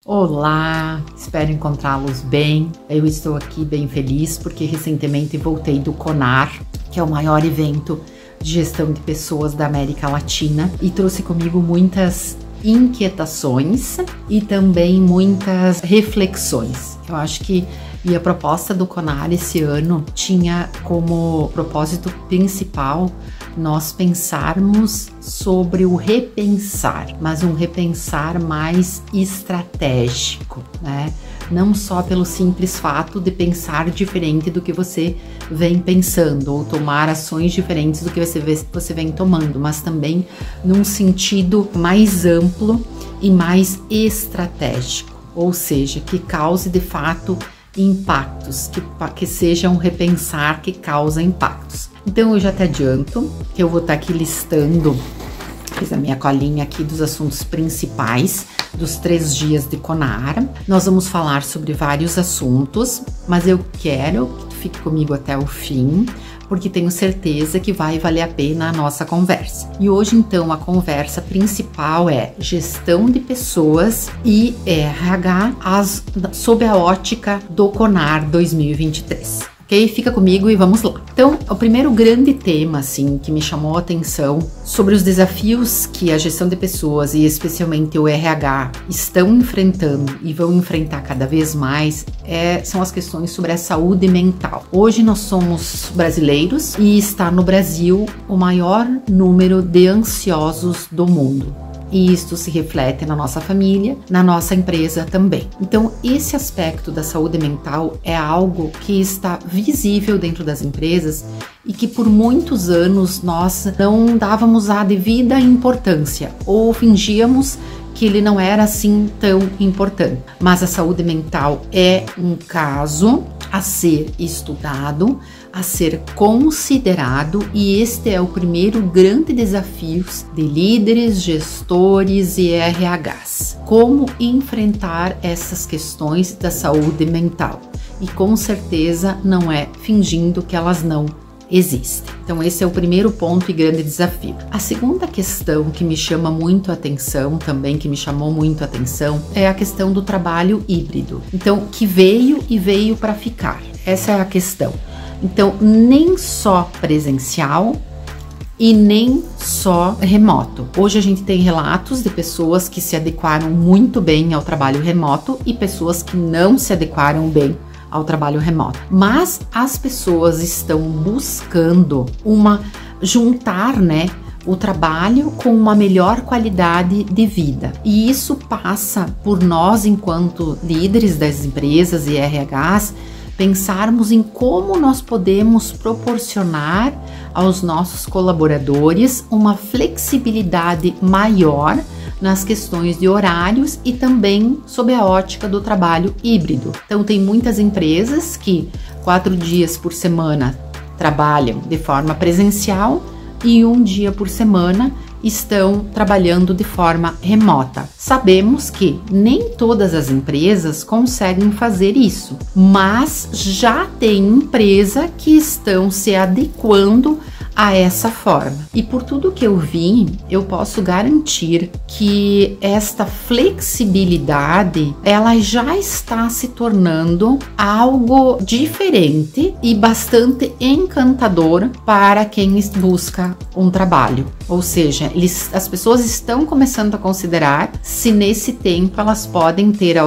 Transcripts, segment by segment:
Olá, espero encontrá-los bem. Eu estou aqui bem feliz porque recentemente voltei do CONAR, que é o maior evento de gestão de pessoas da América Latina, e trouxe comigo muitas inquietações e também muitas reflexões. Eu acho que a proposta do CONAR esse ano tinha como propósito principal nós pensarmos sobre o repensar, mas um repensar mais estratégico, né? Não só pelo simples fato de pensar diferente do que você vem pensando ou tomar ações diferentes do que você vem tomando, mas também num sentido mais amplo e mais estratégico, ou seja, que cause de fato impactos, que seja um repensar que causa impactos. Então eu já te adianto que eu vou estar aqui listando, fiz a minha colinha aqui dos assuntos principais dos 3 dias de CONAR. Nós vamos falar sobre vários assuntos, mas eu quero que tu fique comigo até o fim, porque tenho certeza que vai valer a pena a nossa conversa. E hoje, então, a conversa principal é gestão de pessoas e RH sob a ótica do CONAR 2023. Ok? Fica comigo e vamos lá. Então, o primeiro grande tema, assim, que me chamou a atenção sobre os desafios que a gestão de pessoas e especialmente o RH estão enfrentando e vão enfrentar cada vez mais são as questões sobre a saúde mental. Hoje nós somos brasileiros e está no Brasil o maior número de ansiosos do mundo. E isto se reflete na nossa família, na nossa empresa também. Então, esse aspecto da saúde mental é algo que está visível dentro das empresas e que por muitos anos nós não dávamos a devida importância ou fingíamos que ele não era assim tão importante. Mas a saúde mental é um caso a ser estudado, a ser considerado, e este é o primeiro grande desafio de líderes, gestores e RHs. Como enfrentar essas questões da saúde mental? E com certeza não é fingindo que elas não existem. Então esse é o primeiro ponto e grande desafio. A segunda questão que me chama muito a atenção também, que me chamou muito a atenção, é a questão do trabalho híbrido. Então, que veio para ficar. Essa é a questão. Então, nem só presencial e nem só remoto. Hoje a gente tem relatos de pessoas que se adequaram muito bem ao trabalho remoto e pessoas que não se adequaram bem ao trabalho remoto. Mas as pessoas estão buscando juntar, né, o trabalho com uma melhor qualidade de vida. E isso passa por nós, enquanto líderes das empresas e RHs, pensarmos em como nós podemos proporcionar aos nossos colaboradores uma flexibilidade maior nas questões de horários e também sob a ótica do trabalho híbrido. Então, tem muitas empresas que 4 dias por semana trabalham de forma presencial e 1 dia por semana estão trabalhando de forma remota. Sabemos que nem todas as empresas conseguem fazer isso, mas já tem empresa que estão se adequando a essa forma. E por tudo que eu vi, eu posso garantir que esta flexibilidade, ela já está se tornando algo diferente e bastante encantador para quem busca um trabalho. Ou seja, as pessoas estão começando a considerar se nesse tempo elas podem ter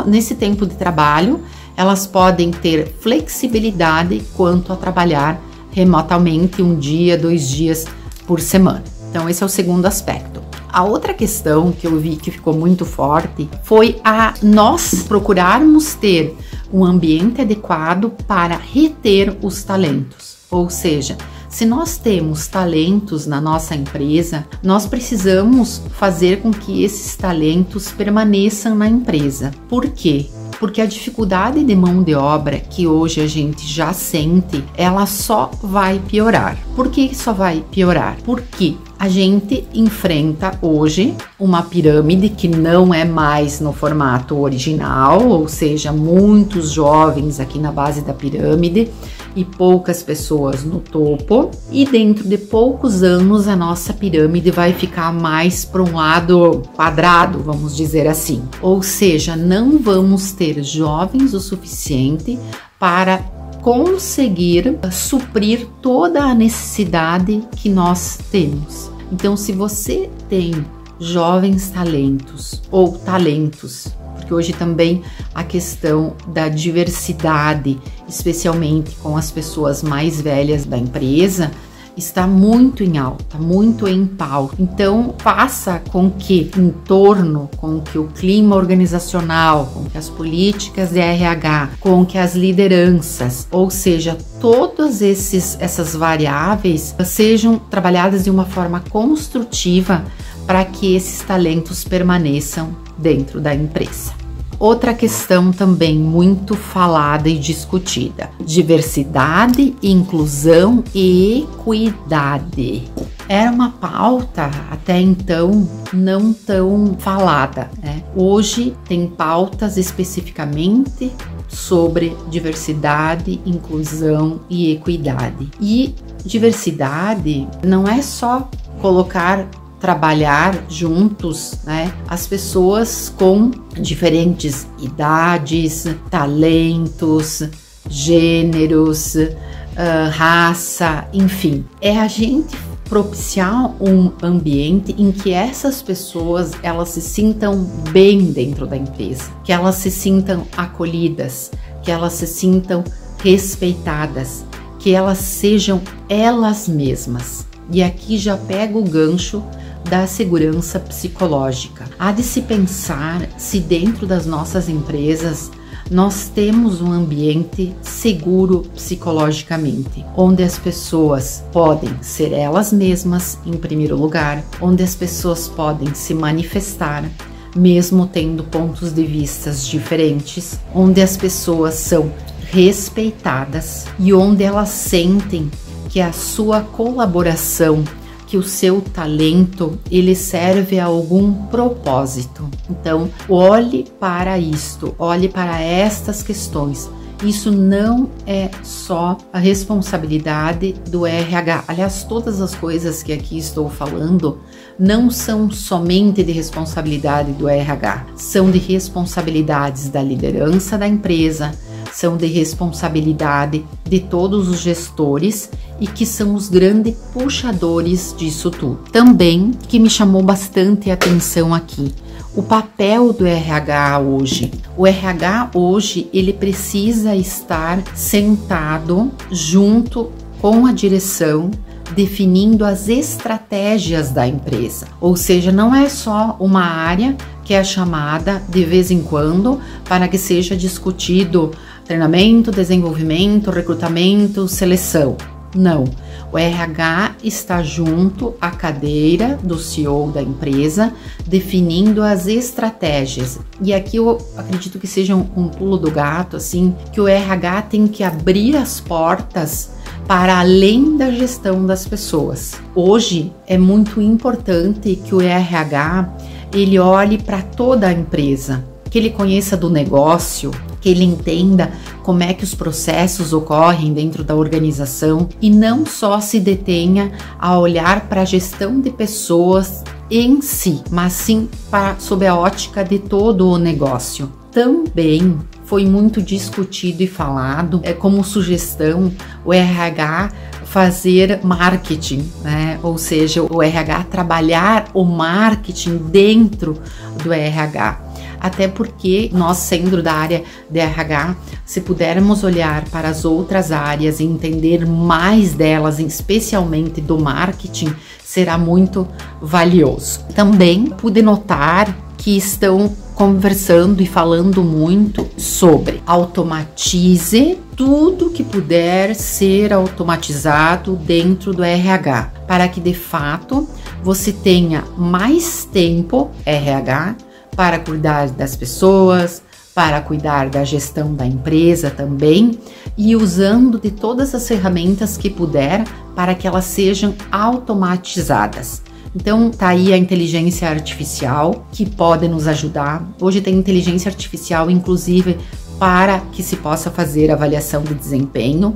nesse tempo de trabalho, elas podem ter flexibilidade quanto a trabalhar remotamente 1 dia, 2 dias por semana. Então esse é o segundo aspecto. A outra questão que eu vi que ficou muito forte foi nós procurarmos ter um ambiente adequado para reter os talentos. Ou seja, se nós temos talentos na nossa empresa, nós precisamos fazer com que esses talentos permaneçam na empresa. Por quê? Porque a dificuldade de mão de obra que hoje a gente já sente, ela só vai piorar. Por que só vai piorar? Porque a gente enfrenta hoje uma pirâmide que não é mais no formato original, ou seja, muitos jovens aqui na base da pirâmide, e poucas pessoas no topo, e dentro de poucos anos a nossa pirâmide vai ficar mais para um lado quadrado, vamos dizer assim. Ou seja, não vamos ter jovens o suficiente para conseguir suprir toda a necessidade que nós temos. Então, se você tem jovens talentos ou talentos, porque hoje também a questão da diversidade, especialmente com as pessoas mais velhas da empresa, está muito em alta, muito em pauta. Então, faça com que em torno, com que o clima organizacional, com que as políticas de RH, com que as lideranças, ou seja, todas essas variáveis sejam trabalhadas de uma forma construtiva para que esses talentos permaneçam dentro da empresa. Outra questão também muito falada e discutida: diversidade, inclusão e equidade. Era uma pauta até então não tão falada, né? Hoje tem pautas especificamente sobre diversidade, inclusão e equidade. E diversidade não é só trabalhar juntos, né? As pessoas com diferentes idades, talentos, gêneros, raça, enfim. É a gente propiciar um ambiente em que essas pessoas elas se sintam bem dentro da empresa, que elas se sintam acolhidas, que elas se sintam respeitadas, que elas sejam elas mesmas. E aqui já pega o gancho da segurança psicológica. Há de se pensar se dentro das nossas empresas nós temos um ambiente seguro psicologicamente, onde as pessoas podem ser elas mesmas em primeiro lugar, onde as pessoas podem se manifestar, mesmo tendo pontos de vistas diferentes, onde as pessoas são respeitadas e onde elas sentem que a sua colaboração, que o seu talento, ele serve a algum propósito. Então, olhe para isto, olhe para estas questões. Isso não é só a responsabilidade do RH. Aliás, todas as coisas que aqui estou falando não são somente de responsabilidade do RH, são de responsabilidades da liderança da empresa, são de responsabilidade de todos os gestores e que são os grandes puxadores disso tudo. Também que me chamou bastante a atenção aqui, o papel do RH hoje. O RH hoje, ele precisa estar sentado junto com a direção, definindo as estratégias da empresa. Ou seja, não é só uma área que é chamada de vez em quando para que seja discutido treinamento, desenvolvimento, recrutamento, seleção. Não, o RH está junto à cadeira do CEO da empresa, definindo as estratégias. E aqui eu acredito que seja um pulo do gato, assim, que o RH tem que abrir as portas para além da gestão das pessoas. Hoje é muito importante que o RH ele olhe para toda a empresa, que ele conheça do negócio, que ele entenda como é que os processos ocorrem dentro da organização e não só se detenha a olhar para a gestão de pessoas em si, mas sim sob a ótica de todo o negócio. Também foi muito discutido e falado, como sugestão, o RH fazer marketing, né? Ou seja, o RH trabalhar o marketing dentro do RH. Até porque nós, sendo da área de RH, se pudermos olhar para as outras áreas e entender mais delas, especialmente do marketing, será muito valioso. Também pude notar que estão conversando e falando muito sobre automatize tudo que puder ser automatizado dentro do RH, para que de fato você tenha mais tempo RH para cuidar das pessoas, para cuidar da gestão da empresa também e usando de todas as ferramentas que puder para que elas sejam automatizadas. Então tá aí a inteligência artificial que pode nos ajudar. Hoje tem inteligência artificial inclusive para que se possa fazer avaliação de desempenho,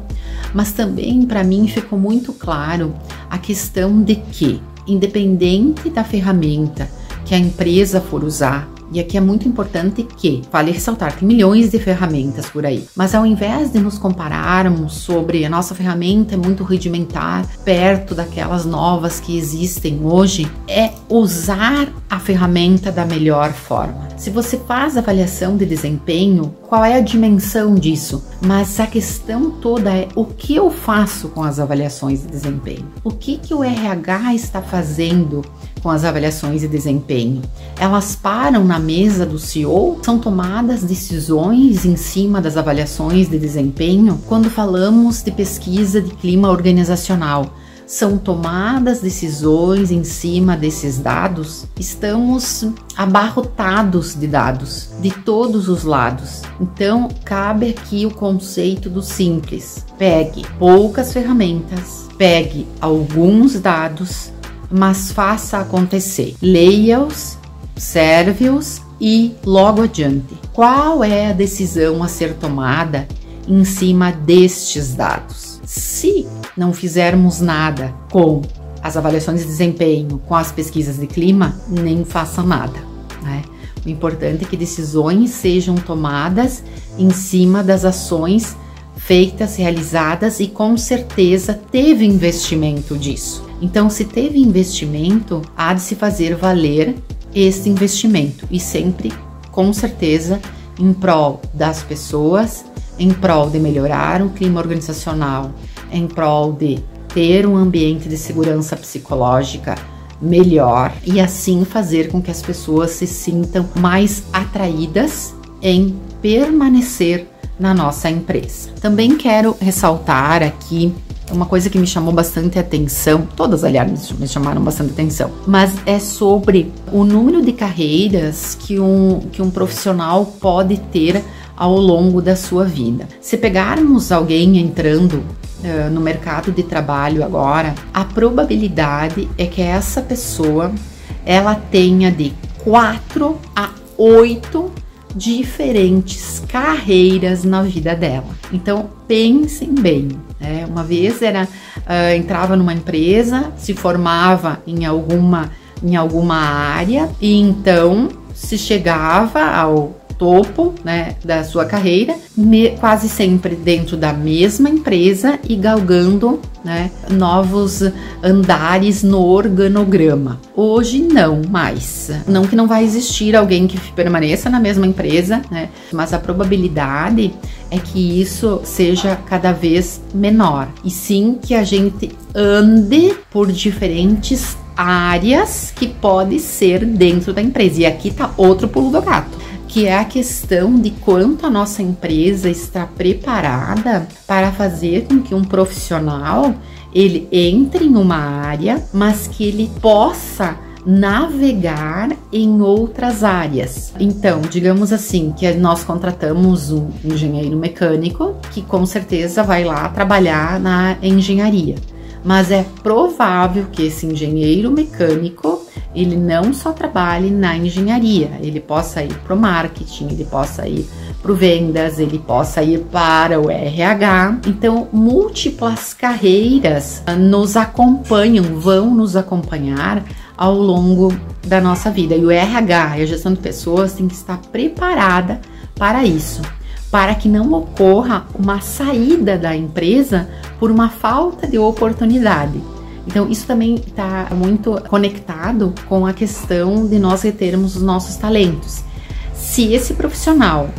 mas também para mim ficou muito claro a questão de que, independente da ferramenta que a empresa for usar, e aqui é muito importante que, vale ressaltar, tem milhões de ferramentas por aí, mas ao invés de nos compararmos sobre a nossa ferramenta é muito rudimentar, perto daquelas novas que existem hoje, é usar a ferramenta da melhor forma. Se você faz avaliação de desempenho, qual é a dimensão disso? Mas a questão toda é o que eu faço com as avaliações de desempenho? O que o RH está fazendo com as avaliações de desempenho? Elas param na mesa do CEO? São tomadas decisões em cima das avaliações de desempenho? Quando falamos de pesquisa de clima organizacional, são tomadas decisões em cima desses dados? Estamos abarrotados de dados de todos os lados. Então, cabe aqui o conceito do simples. Pegue poucas ferramentas, pegue alguns dados, mas faça acontecer. Leia-os, observe-os e logo adiante. Qual é a decisão a ser tomada em cima destes dados? Se não fizermos nada com as avaliações de desempenho, com as pesquisas de clima, nem faça nada, né? O importante é que decisões sejam tomadas em cima das ações feitas, realizadas, e com certeza teve investimento disso. Então, se teve investimento, há de se fazer valer esse investimento, e sempre, com certeza, em prol das pessoas, em prol de melhorar o clima organizacional, em prol de ter um ambiente de segurança psicológica melhor, e assim fazer com que as pessoas se sintam mais atraídas em permanecer na nossa empresa. Também quero ressaltar aqui uma coisa que me chamou bastante atenção, todas, aliás, me chamaram bastante atenção, mas é sobre o número de carreiras que um profissional pode ter ao longo da sua vida. Se pegarmos alguém entrando no mercado de trabalho agora, a probabilidade é que essa pessoa ela tenha de 4 a 8 diferentes carreiras na vida dela. Então pensem bem, né? Uma vez entrava numa empresa, se formava em alguma área, e então se chegava ao topo, né, da sua carreira, quase sempre dentro da mesma empresa e galgando, né, novos andares no organograma. Hoje não mais. Não que não vai existir alguém que permaneça na mesma empresa, né, mas a probabilidade é que isso seja cada vez menor. E sim que a gente ande por diferentes áreas que pode ser dentro da empresa. E aqui tá outro pulo do gato, que é a questão de quanto a nossa empresa está preparada para fazer com que um profissional ele entre em uma área, mas que ele possa navegar em outras áreas. Então, digamos assim, que nós contratamos um engenheiro mecânico que com certeza vai lá trabalhar na engenharia, mas é provável que esse engenheiro mecânico ele não só trabalhe na engenharia, ele possa ir para o marketing, ele possa ir para o vendas, ele possa ir para o RH. Então, múltiplas carreiras nos acompanham, vão nos acompanhar ao longo da nossa vida. E o RH, a gestão de pessoas, tem que estar preparada para isso, para que não ocorra uma saída da empresa por uma falta de oportunidade. Então, isso também está muito conectado com a questão de nós retermos os nossos talentos. Se esse profissional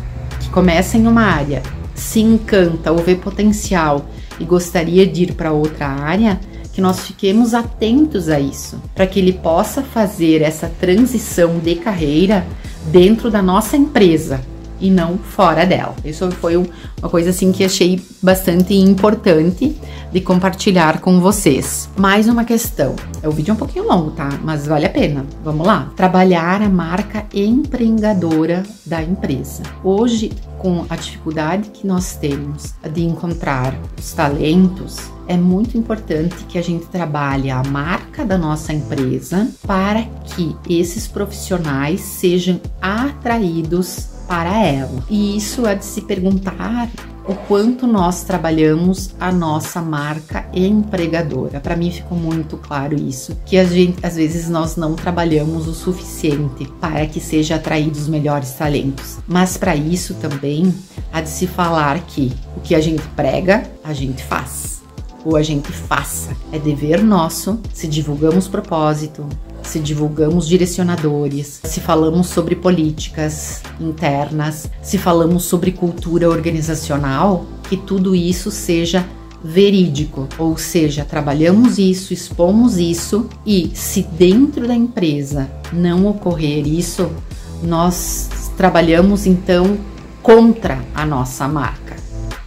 que começa em uma área se encanta ou vê potencial e gostaria de ir para outra área, que nós fiquemos atentos a isso, para que ele possa fazer essa transição de carreira dentro da nossa empresa e não fora dela. Isso foi uma coisa assim que achei bastante importante de compartilhar com vocês. Mais uma questão. O vídeo é um pouquinho longo, tá? Mas vale a pena. Vamos lá. Trabalhar a marca empreendedora da empresa. Hoje, com a dificuldade que nós temos de encontrar os talentos, é muito importante que a gente trabalhe a marca da nossa empresa para que esses profissionais sejam atraídos para ela. E isso é de se perguntar o quanto nós trabalhamos a nossa marca empregadora. Para mim ficou muito claro isso, que às vezes nós não trabalhamos o suficiente para que seja atraídos os melhores talentos. Mas para isso também há de se falar que o que a gente prega, a gente faz. Ou a gente faça. É dever nosso, se divulgamos propósito, se divulgamos direcionadores, se falamos sobre políticas internas, se falamos sobre cultura organizacional, que tudo isso seja verídico, ou seja, trabalhamos isso, expomos isso, e se dentro da empresa não ocorrer isso, nós trabalhamos então contra a nossa marca,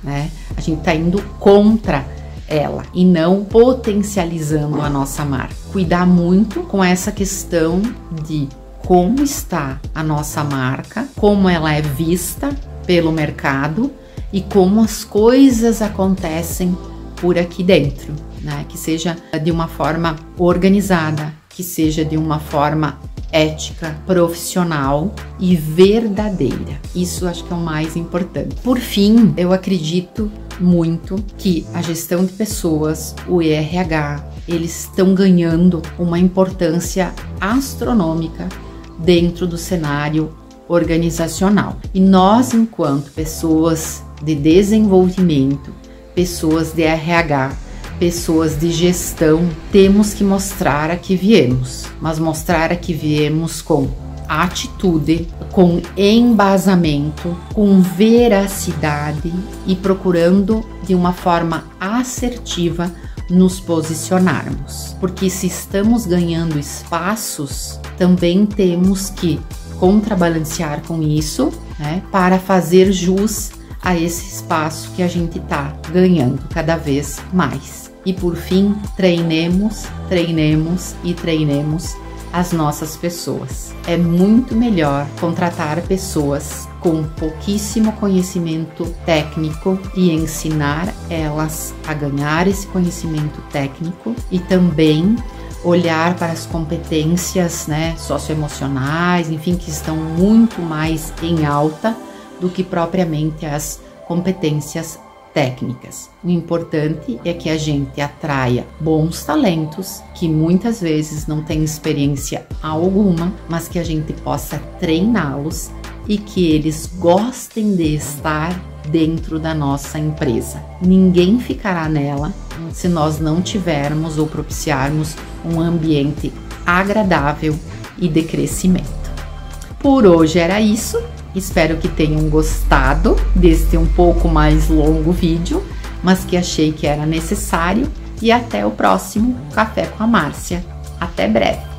né? A gente está indo contra ela e não potencializando a nossa marca. Cuidar muito com essa questão de como está a nossa marca, como ela é vista pelo mercado e como as coisas acontecem por aqui dentro, né? Que seja de uma forma organizada, que seja de uma forma ética, profissional e verdadeira. Isso acho que é o mais importante. Por fim, eu acredito muito que a gestão de pessoas, o RH, eles estão ganhando uma importância astronômica dentro do cenário organizacional. E nós, enquanto pessoas de desenvolvimento, pessoas de RH, pessoas de gestão, temos que mostrar a que viemos, mas mostrar a que viemos com atitude, com embasamento, com veracidade e procurando de uma forma assertiva nos posicionarmos. Porque se estamos ganhando espaços, também temos que contrabalancear com isso, né, para fazer jus a esse espaço que a gente está ganhando cada vez mais. E por fim, treinemos e treinemos as nossas pessoas. É muito melhor contratar pessoas com pouquíssimo conhecimento técnico e ensinar elas a ganhar esse conhecimento técnico e também olhar para as competências, né, socioemocionais, enfim, que estão muito mais em alta do que propriamente as competências técnicas. O importante é que a gente atraia bons talentos que muitas vezes não têm experiência alguma, mas que a gente possa treiná-los e que eles gostem de estar dentro da nossa empresa. Ninguém ficará nela se nós não tivermos ou propiciarmos um ambiente agradável e de crescimento. Por hoje era isso. Espero que tenham gostado deste um pouco mais longo vídeo, mas que achei que era necessário. E até o próximo Café com a Márcia. Até breve!